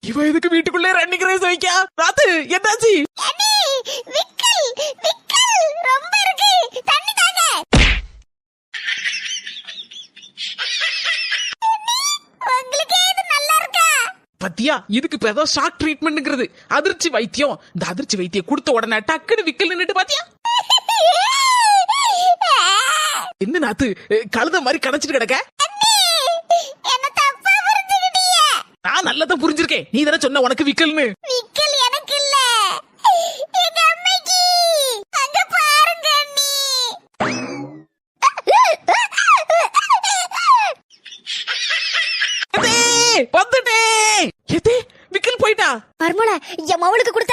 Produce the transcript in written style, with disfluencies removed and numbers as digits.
இவ எதுக்கு வீட்டுக்குள்ளே ரன்னிங் ரேஸ் வைக்கா? ராத்து என்னாச்சு? ரொம்ப இருக்கு, தண்ணி தாங்க. உங்களுக்கு இது நல்லா இருக்கா? பத்தியா, இதுக்கு இப்ப ஏதோ ஷாக் ட்ரீட்மெண்ட்ங்கிறது. அதிர்ச்சி வைத்தியம். இந்த அதிர்ச்சி வைத்தியம் கொடுத்த உடனே டக்குன்னு விக்கல் நின்னுட்டு பாத்தியா? என்ன நாத்து கழுத மாதிரி கணச்சிட்டு கிடக்க? என்ன தப்பா புரிஞ்சுக்கிட்டீங்க? நான் நல்லதா புரிஞ்சிருக்கேன். நீ தானே சொன்ன உனக்கு விக்கல்னு. விக்கல் எனக்கு இல்ல, எங்க அம்மைக்கு. அங்க பாருங்க அண்ணி. வந்துட்டேன். விக்கல் போயிட்டா. மர்மோள என் மவளுக்கு கொடுத்த